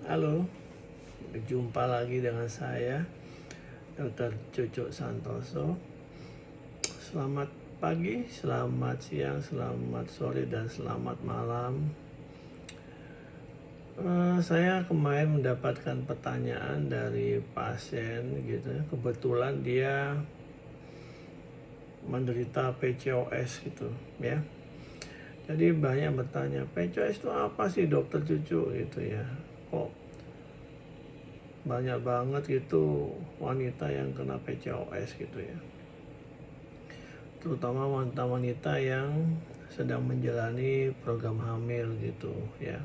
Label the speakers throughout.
Speaker 1: Halo, berjumpa lagi dengan saya, Dr. Cucuk Santoso. Selamat pagi, selamat siang, selamat sore, dan selamat malam. Saya kemarin mendapatkan pertanyaan dari pasien gitu ya. Kebetulan dia menderita PCOS gitu ya. Jadi banyak bertanya, PCOS itu apa sih dokter Cucuk gitu ya? Kok banyak banget gitu wanita yang kena PCOS gitu ya, terutama wanita-wanita yang sedang menjalani program hamil gitu ya.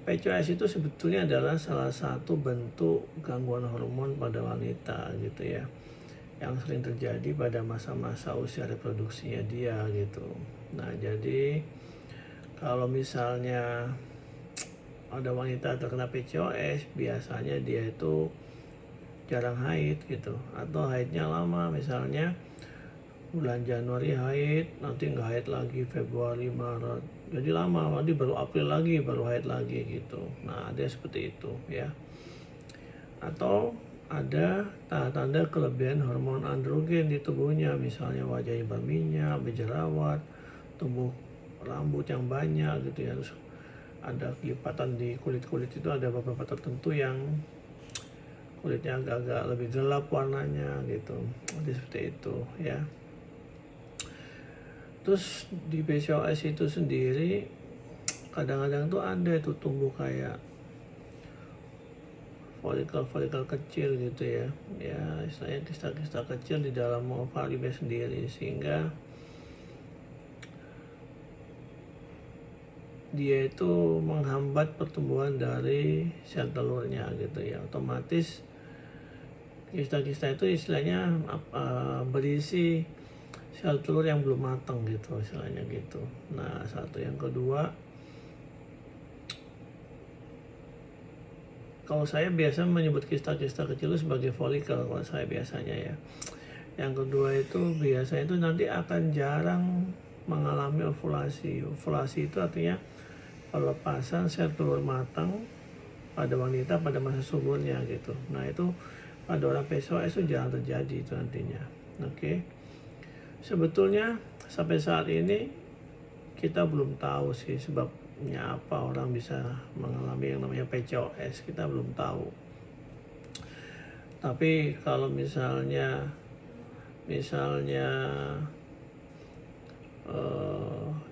Speaker 1: PCOS itu sebetulnya adalah salah satu bentuk gangguan hormon pada wanita gitu ya, yang sering terjadi pada masa-masa usia reproduksinya dia gitu. Nah, jadi kalau misalnya ada wanita terkena PCOS, biasanya dia itu jarang haid gitu, atau haidnya lama, misalnya bulan Januari haid, nanti nggak haid lagi Februari, Maret, jadi lama, nanti baru April lagi baru haid lagi gitu. Nah, ada seperti itu ya. Atau ada tanda-tanda kelebihan hormon androgen di tubuhnya, misalnya wajahnya berminyak, berjerawat, tumbuh rambut yang banyak gitu ya, terus ada kelipatan di kulit itu, ada beberapa tertentu yang kulitnya agak-agak lebih gelap warnanya gitu. Jadi seperti itu ya. Terus di PCOS itu sendiri kadang-kadang tuh ada itu tumbuh kayak folikel-folikel kecil gitu ya. Ya istilahnya kista-kista kecil di dalam ovariumnya sendiri, sehingga dia itu menghambat pertumbuhan dari sel telurnya gitu ya. Otomatis kista-kista itu istilahnya berisi sel telur yang belum matang gitu istilahnya gitu. Nah, satu yang kedua, kalau saya biasa menyebut kista-kista kecil itu sebagai folikel kalau saya biasanya ya. Yang kedua itu biasanya itu nanti akan jarang mengalami ovulasi. Ovulasi itu artinya pelepasan sel telur matang pada wanita pada masa suburnya gitu. Nah, itu pada orang PCOS itu jarang terjadi itu nantinya. Oke. Sebetulnya sampai saat ini kita belum tahu sih sebabnya apa orang bisa mengalami yang namanya PCOS, kita belum tahu. Tapi kalau misalnya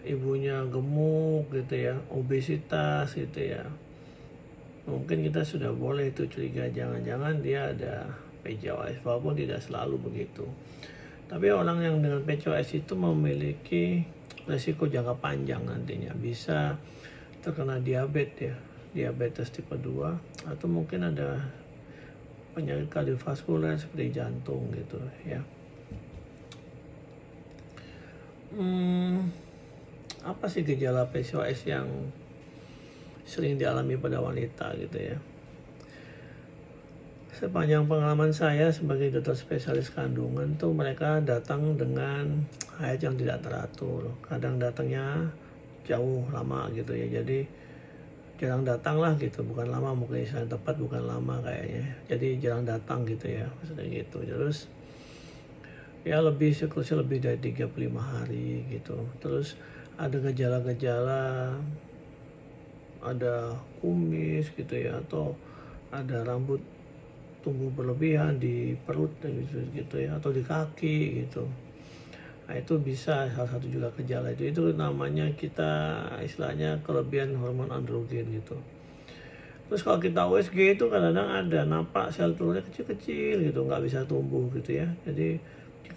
Speaker 1: ibunya gemuk gitu ya, obesitas gitu ya, mungkin kita sudah boleh itu curiga, jangan-jangan dia ada PCOS, walaupun tidak selalu begitu. Tapi orang yang dengan PCOS itu memiliki resiko jangka panjang, nantinya bisa terkena diabetes ya, diabetes tipe 2, atau mungkin ada penyakit kardiovaskuler seperti jantung gitu ya. Apa sih gejala PCOS yang sering dialami pada wanita gitu ya? Sepanjang pengalaman saya sebagai dokter spesialis kandungan tuh, mereka datang dengan haid yang tidak teratur. Kadang datangnya jauh lama gitu ya. Jadi jarang datang lah gitu, bukan lama, mungkin istilah tepat bukan lama kayaknya. Jadi jarang datang gitu ya, maksudnya gitu. Terus ya siklusnya lebih dari 35 hari gitu. Terus ada gejala-gejala, ada kumis gitu ya, atau ada rambut tumbuh berlebihan di perut gitu ya, atau di kaki gitu. Nah, itu bisa salah satu juga gejala itu namanya kita istilahnya kelebihan hormon androgen gitu. Terus kalau kita USG itu kadang-kadang ada nampak sel telurnya kecil-kecil gitu, nggak bisa tumbuh gitu ya, jadi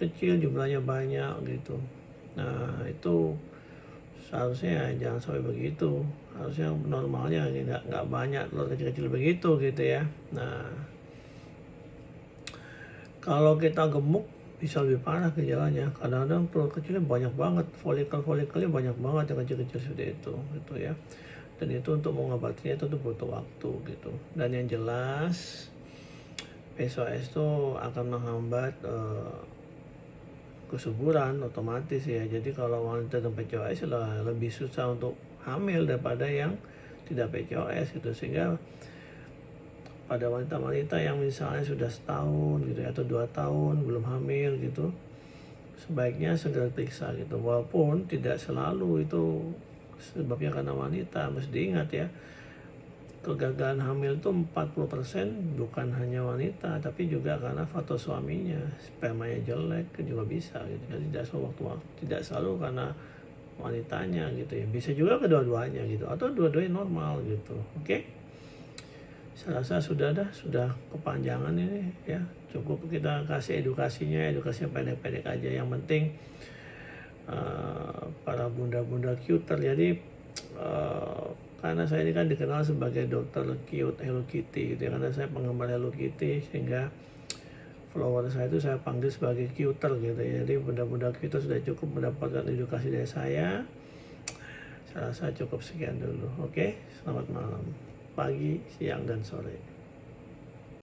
Speaker 1: kecil, jumlahnya banyak gitu. Nah, itu seharusnya jangan sampai begitu, harusnya normalnya nggak banyak telur kecil-kecil begitu gitu ya. Nah, kalau kita gemuk bisa lebih parah gejalanya. Kadang-kadang telur kecilnya banyak banget, folikel-folikelnya banyak banget yang kecil-kecil seperti itu gitu ya. Dan itu untuk mengobatinya itu butuh waktu gitu. Dan yang jelas PCOS itu akan menghambat kesuburan otomatis ya. Jadi kalau wanita dengan PCOS lebih susah untuk hamil daripada yang tidak PCOS gitu, sehingga pada wanita-wanita yang misalnya sudah setahun gitu atau 2 tahun belum hamil gitu, sebaiknya segera periksa gitu. Walaupun tidak selalu itu sebabnya karena wanita, mesti diingat ya, kegagalan hamil itu 40% bukan hanya wanita, tapi juga karena faktor suaminya, spermanya jelek juga bisa gitu. Jadi tidak selalu karena wanitanya gitu ya, bisa juga kedua-duanya gitu, atau dua-duanya normal gitu. Oke? Saya rasa sudah kepanjangan ini ya, cukup kita kasih edukasi yang pendek-pendek aja. Yang penting para bunda-bunda cuter. Jadi karena saya ini kan dikenal sebagai dokter cute Hello Kitty gitu ya, karena saya penggemar Hello Kitty, sehingga follower saya itu saya panggil sebagai cuter gitu ya. Jadi bunda-bunda cuter sudah cukup mendapatkan edukasi dari saya. Saya rasa cukup sekian dulu. Oke, selamat malam, pagi, siang, dan sore.